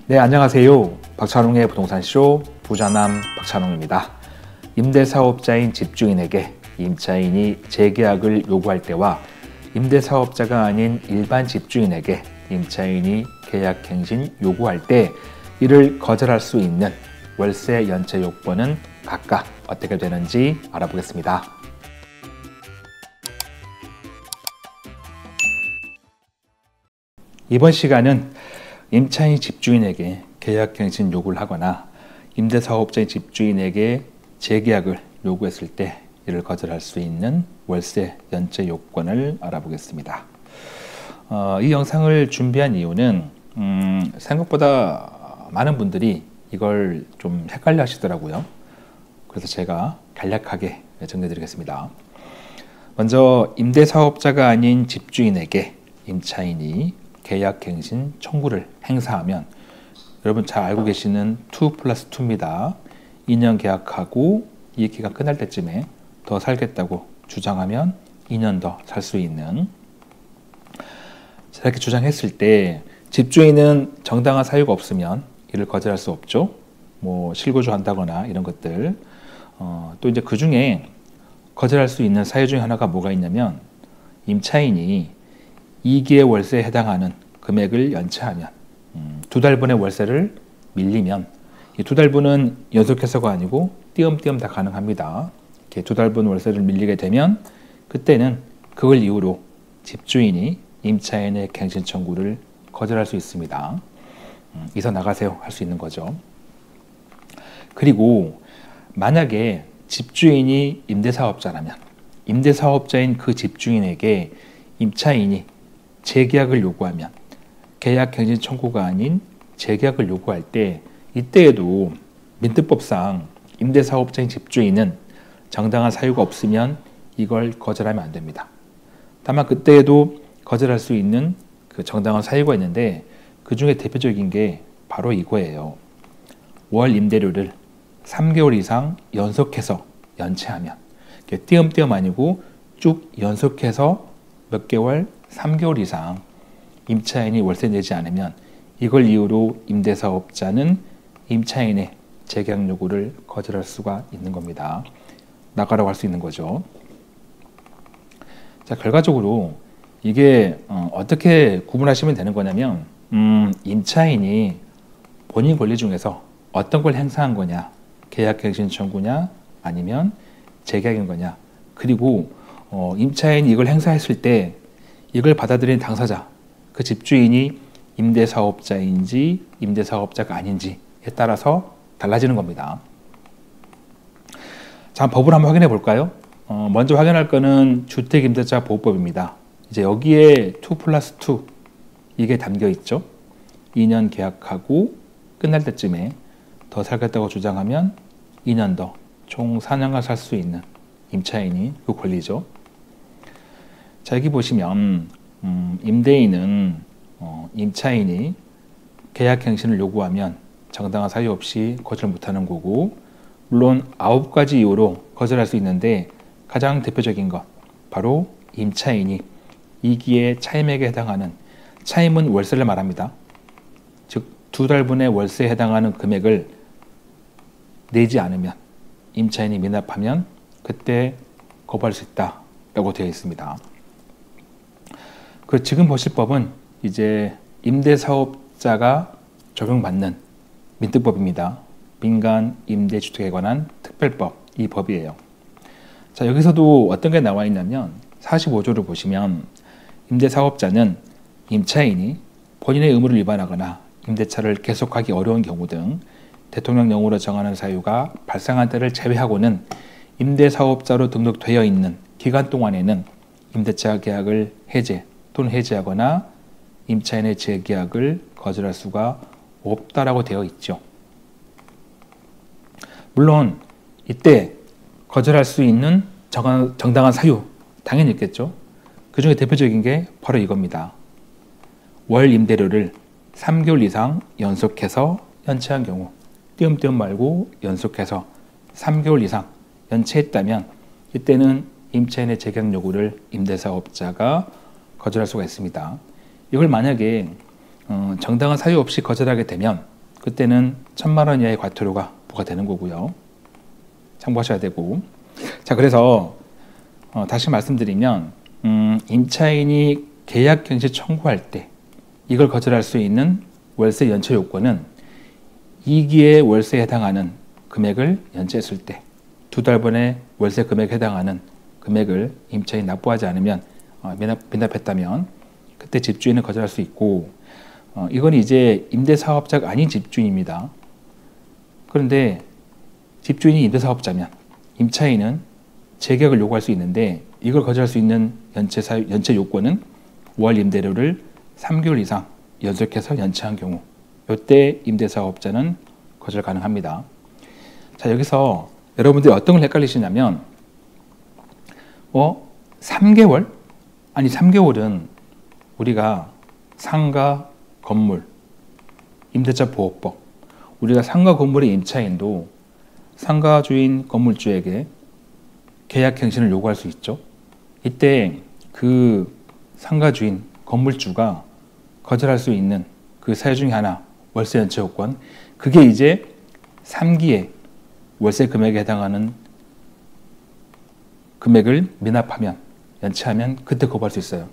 네, 안녕하세요. 박찬웅의 부동산쇼 부자남 박찬웅입니다. 임대사업자인 집주인에게 임차인이 재계약을 요구할 때와 임대사업자가 아닌 일반 집주인에게 임차인이 계약갱신 요구할 때 이를 거절할 수 있는 월세 연체 요건은 각각 어떻게 되는지 알아보겠습니다. 이번 시간은 임차인 집주인에게 계약갱신 요구를 하거나 임대사업자인 집주인에게 재계약을 요구했을 때 이를 거절할 수 있는 월세 연체 요건을 알아보겠습니다. 이 영상을 준비한 이유는 생각보다 많은 분들이 이걸 좀 헷갈려 하시더라고요. 그래서 제가 간략하게 정리드리겠습니다. 먼저 임대사업자가 아닌 집주인에게 임차인이 계약갱신 청구를 행사하면 여러분 잘 알고 계시는 2+2입니다. 2년 계약하고 이 기간 끝날 때쯤에 더 살겠다고 주장하면 2년 더 살 수 있는, 이렇게 주장했을 때 집주인은 정당한 사유가 없으면 이를 거절할 수 없죠. 뭐 실거주 한다거나 이런 것들. 또 이제 그 중에 거절할 수 있는 사유 중에 하나가 뭐가 있냐면, 임차인이 2기의 월세에 해당하는 금액을 연체하면, 2달분의 월세를 밀리면, 이 2달분은 연속해서가 아니고 띄엄띄엄 다 가능합니다. 이렇게 2달분 월세를 밀리게 되면 그때는 그걸 이유로 집주인이 임차인의 갱신 청구를 거절할 수 있습니다. 이사 나가세요 할 수 있는 거죠. 그리고 만약에 집주인이 임대사업자라면 임대사업자인 그 집주인에게 임차인이 재계약을 요구하면, 계약갱신 청구가 아닌 재계약을 요구할 때 이때에도 민법상 임대사업자인 집주인은 정당한 사유가 없으면 이걸 거절하면 안 됩니다. 다만 그때에도 거절할 수 있는 그 정당한 사유가 있는데, 그 중에 대표적인 게 바로 이거예요. 월 임대료를 3개월 이상 연속해서 연체하면, 띄엄띄엄 아니고 쭉 연속해서 몇 개월, 3개월 이상 임차인이 월세 내지 않으면 이걸 이유로 임대사업자는 임차인의 재계약 요구를 거절할 수가 있는 겁니다. 나가라고 할 수 있는 거죠. 자, 결과적으로 이게 어떻게 구분하시면 되는 거냐면, 임차인이 본인 권리 중에서 어떤 걸 행사한 거냐, 계약갱신 청구냐 아니면 재계약인 거냐, 그리고 임차인이 이걸 행사했을 때 이걸 받아들인 당사자, 그 집주인이 임대사업자인지 임대사업자가 아닌지에 따라서 달라지는 겁니다. 자, 법을 한번 확인해 볼까요? 먼저 확인할 거는 주택임대차 보호법입니다. 이제 여기에 2+2 이게 담겨 있죠. 2년 계약하고 끝날 때쯤에 더 살겠다고 주장하면 2년 더, 총 4년간 살 수 있는 임차인이 그 권리죠. 자, 여기 보시면 임대인은 임차인이 계약갱신을 요구하면 정당한 사유 없이 거절 못하는 거고, 물론 9가지 이유로 거절할 수 있는데 가장 대표적인 것 바로 임차인이 2기의 차임액에 해당하는, 차임은 월세를 말합니다. 즉 2달분의 월세에 해당하는 금액을 내지 않으면, 임차인이 미납하면 그때 거부할 수 있다 라고 되어 있습니다. 그 지금 보실 법은 이제 임대사업자가 적용받는 민특법입니다. 민간 임대주택에 관한 특별법, 이 법이에요. 자, 여기서도 어떤 게 나와 있냐면 45조를 보시면, 임대사업자는 임차인이 본인의 의무를 위반하거나 임대차를 계속하기 어려운 경우 등 대통령령으로 정하는 사유가 발생한 때를 제외하고는 임대사업자로 등록되어 있는 기간 동안에는 임대차 계약을 해제 또는 해지하거나 임차인의 재계약을 거절할 수가 없다라고 되어 있죠. 물론 이때 거절할 수 있는 정당한 사유 당연히 있겠죠. 그 중에 대표적인 게 바로 이겁니다. 월 임대료를 3개월 이상 연속해서 연체한 경우, 띄엄띄엄 말고 연속해서 3개월 이상 연체했다면 이때는 임차인의 재계약 요구를 임대사업자가 거절할 수가 있습니다. 이걸 만약에 정당한 사유 없이 거절하게 되면 그때는 1,000만 원 이하의 과태료가 부과되는 거고요. 참고하셔야 되고. 자, 그래서 다시 말씀드리면 임차인이 계약경시 청구할 때 이걸 거절할 수 있는 월세 연체 요건은 2기의 월세에 해당하는 금액을 연체했을 때 2달분의 월세 금액에 해당하는 금액을 임차인이 납부하지 않으면 미납했다면 그때 집주인은 거절할 수 있고, 이건 이제 임대사업자가 아닌 집주인입니다. 그런데 집주인이 임대사업자면 임차인은 재계약을 요구할 수 있는데 이걸 거절할 수 있는 연체 요건은 월 임대료를 3개월 이상 연속해서 연체한 경우, 이때 임대사업자는 거절 가능합니다. 자, 여기서 여러분들이 어떤 걸 헷갈리시냐면 3개월? 아니 3개월은 우리가 상가, 건물, 임대차 보호법, 우리가 상가 건물의 임차인도 상가 주인, 건물주에게 계약 갱신을 요구할 수 있죠. 이때 그 상가 주인, 건물주가 거절할 수 있는 그 사유 중에 하나, 월세 연체 요건, 그게 이제 3기의 월세 금액에 해당하는 금액을 미납하면, 연체하면 그때 거부할 수 있어요.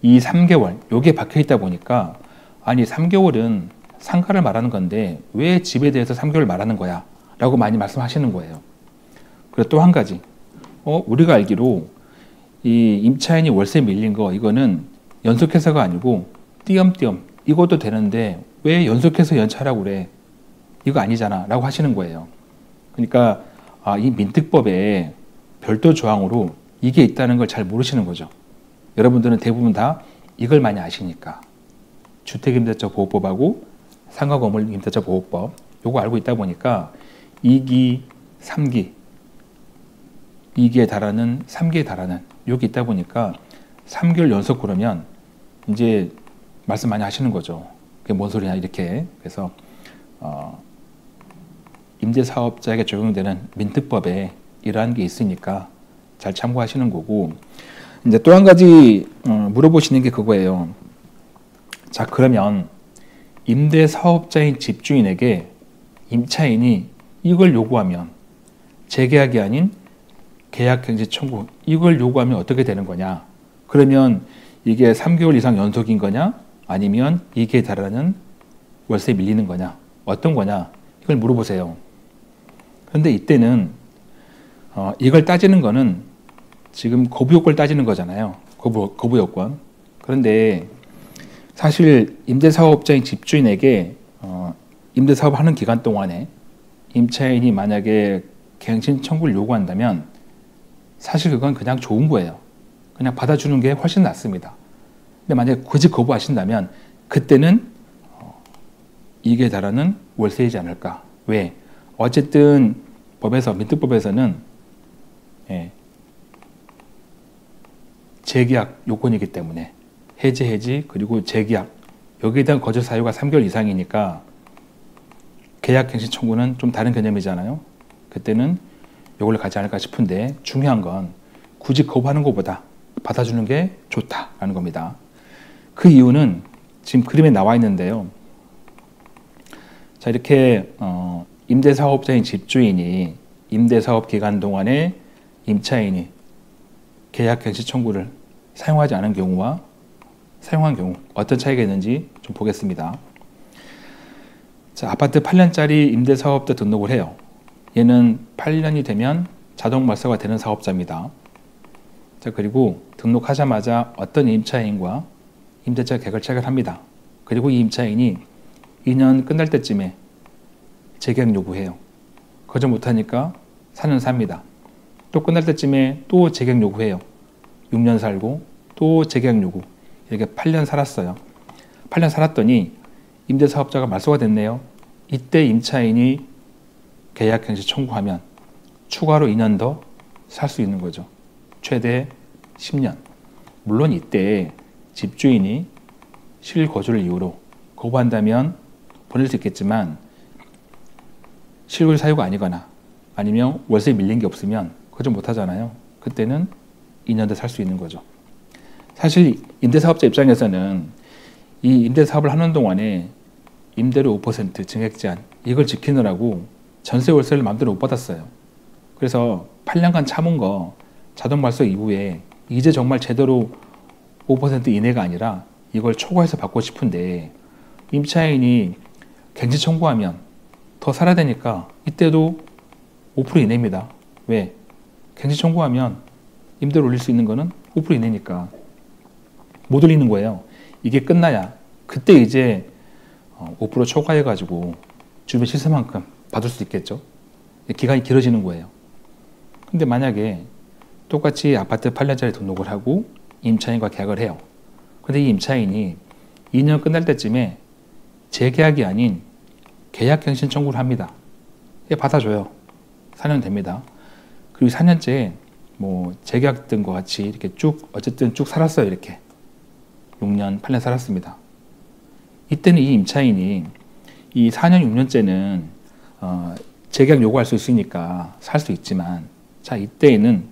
이 3개월, 요게 박혀 있다 보니까 아니 3개월은 상가를 말하는 건데 왜 집에 대해서 3개월 말하는 거야? 라고 많이 말씀하시는 거예요. 그리고 또 한 가지, 우리가 알기로 이 임차인이 월세 밀린 거, 이거는 연속해서가 아니고 띄엄띄엄 이것도 되는데 왜 연속해서 연체하라고 그래? 이거 아니잖아 라고 하시는 거예요. 그러니까 이 민특법에 별도 조항으로 이게 있다는 걸 잘 모르시는 거죠. 여러분들은 대부분 다 이걸 많이 아시니까 주택임대차 보호법하고 상가건물임대차 보호법 요거 알고 있다 보니까 2기, 3기, 2기에 달하는 3기에 달하는 요게 있다 보니까 3개월 연속 그러면 이제 말씀 많이 하시는 거죠. 그게 뭔 소리냐 이렇게. 그래서 임대사업자에게 적용되는 민특법에 이러한 게 있으니까 잘 참고하시는 거고, 이제 또 한 가지 물어보시는 게 그거예요. 자, 그러면 임대사업자인 집주인에게 임차인이 이걸 요구하면, 재계약이 아닌 계약갱신 청구, 이걸 요구하면 어떻게 되는 거냐? 그러면 이게 3개월 이상 연속인 거냐? 아니면 이게 달하는 월세 밀리는 거냐? 어떤 거냐? 이걸 물어보세요. 그런데 이때는 이걸 따지는 거는 지금 거부 요건을 따지는 거잖아요. 거부 요건. 그런데 사실 임대사업자인 집주인에게 임대사업 하는 기간 동안에 임차인이 만약에 갱신 청구를 요구한다면 사실 그건 그냥 좋은 거예요. 그냥 받아주는 게 훨씬 낫습니다. 근데 만약에 굳이 거부하신다면 그때는 이게 달하는 월세이지 않을까. 왜? 어쨌든 법에서, 민특법에서는 재계약 요건이기 때문에 해지 그리고 재계약 여기에 대한 거절 사유가 3개월 이상이니까 계약갱신 청구는 좀 다른 개념이잖아요. 그때는 이걸로 가지 않을까 싶은데, 중요한 건 굳이 거부하는 것보다 받아주는 게 좋다라는 겁니다. 그 이유는 지금 그림에 나와 있는데요. 자, 이렇게 임대사업자인 집주인이 임대사업 기간 동안에 임차인이 계약갱신 청구를 사용하지 않은 경우와 사용한 경우 어떤 차이가 있는지 좀 보겠습니다. 자, 아파트 8년짜리 임대사업자 등록을 해요. 얘는 8년이 되면 자동 말소가 되는 사업자입니다. 자, 그리고 등록하자마자 어떤 임차인과 임대차 계약을 체결합니다. 그리고 이 임차인이 2년 끝날 때쯤에 재계약 요구해요. 거절 못하니까 4년 삽니다. 또 끝날 때쯤에 또 재계약 요구해요. 6년 살고 또 재계약 요구. 이렇게 8년 살았어요. 8년 살았더니 임대사업자가 말소가 됐네요. 이때 임차인이 계약갱신 청구하면 추가로 2년 더 살 수 있는 거죠. 최대 10년. 물론 이때 집주인이 실거주를 이유로 거부한다면 보낼 수 있겠지만, 실거주 사유가 아니거나 아니면 월세 밀린 게 없으면 거절 못 하잖아요. 그때는 2년 더 살 수 있는 거죠. 사실 임대사업자 입장에서는 이 임대사업을 하는 동안에 임대료 5% 증액 제한 이걸 지키느라고 전세 월세를 마음대로 못 받았어요. 그래서 8년간 참은 거 자동 발서 이후에 이제 정말 제대로 5% 이내가 아니라 이걸 초과해서 받고 싶은데 임차인이 갱신 청구하면 더 살아야 되니까 이때도 5% 이내입니다. 왜? 갱신 청구하면 임대료 올릴 수 있는 거는 5% 이내니까 못 올리는 거예요. 이게 끝나야 그때 이제 5% 초과해가지고 주변 시세만큼 받을 수 있겠죠. 기간이 길어지는 거예요. 근데 만약에 똑같이 아파트 8년짜리 등록을 하고 임차인과 계약을 해요. 근데 이 임차인이 2년 끝날 때쯤에 재계약이 아닌 계약갱신 청구를 합니다. 받아줘요. 4년 됩니다. 그리고 4년째 뭐 재계약 등과 같이 이렇게 쭉 어쨌든 쭉 살았어요. 이렇게 6년, 8년 살았습니다. 이때는 이 임차인이 이 4년, 6년째는 재계약 요구할 수 있으니까 살 수 있지만 자 이때에는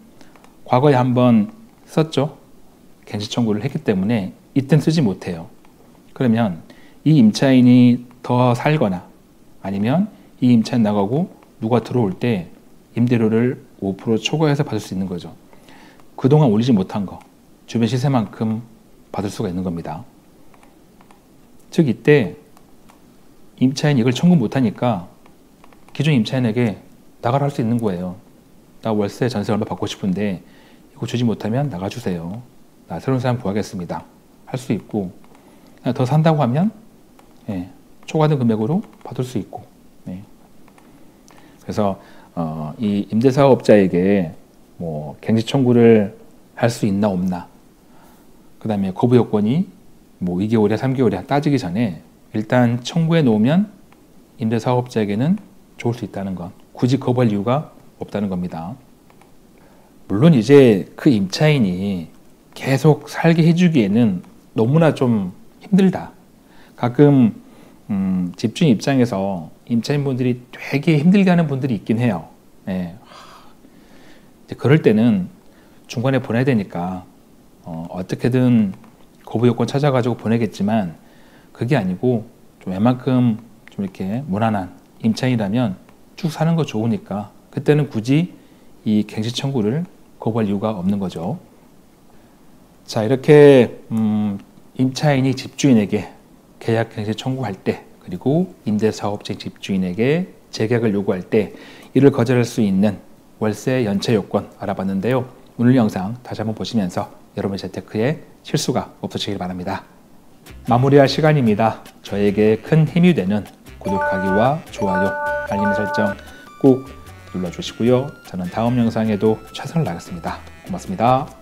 과거에 한번 썼죠. 갱신 청구를 했기 때문에 이때는 쓰지 못해요. 그러면 이 임차인이 더 살거나 아니면 이 임차인 나가고 누가 들어올 때 임대료를 5% 초과해서 받을 수 있는 거죠. 그동안 올리지 못한 거 주변 시세만큼 받을 수가 있는 겁니다. 즉 이때 임차인이 이걸 청구 못하니까 기존 임차인에게 나가라 할 수 있는 거예요. 나 월세 전세 얼마 받고 싶은데 이거 주지 못하면 나가주세요. 나 새로운 사람 구하겠습니다. 할 수 있고 더 산다고 하면 초과된 금액으로 받을 수 있고 그래서 이 임대사업자에게 뭐 갱신 청구를 할 수 있나 없나 그 다음에 거부 요건이 뭐 2개월이야 3개월이야 따지기 전에 일단 청구해 놓으면 임대사업자에게는 좋을 수 있다는 것 굳이 거부할 이유가 없다는 겁니다. 물론 이제 그 임차인이 계속 살게 해주기에는 너무나 좀 힘들다. 가끔 집주인 입장에서 임차인분들이 되게 힘들게 하는 분들이 있긴 해요. 이제 그럴 때는 중간에 보내야 되니까 어떻게든 거부 요건 찾아가지고 보내겠지만 그게 아니고 좀 웬만큼 좀 이렇게 무난한 임차인이라면 쭉 사는 거 좋으니까 그때는 굳이 이 갱신 청구를 거부할 이유가 없는 거죠. 자 이렇게 임차인이 집주인에게 계약 갱신 청구할 때 그리고 임대사업자 집주인에게 재계약을 요구할 때 이를 거절할 수 있는 월세 연체 요건 알아봤는데요. 오늘 영상 다시 한번 보시면서 여러분 재테크에 실수가 없으시길 바랍니다. 마무리할 시간입니다. 저에게 큰 힘이 되는 구독하기와 좋아요, 알림 설정 꼭 눌러주시고요. 저는 다음 영상에도 최선을 다하겠습니다. 고맙습니다.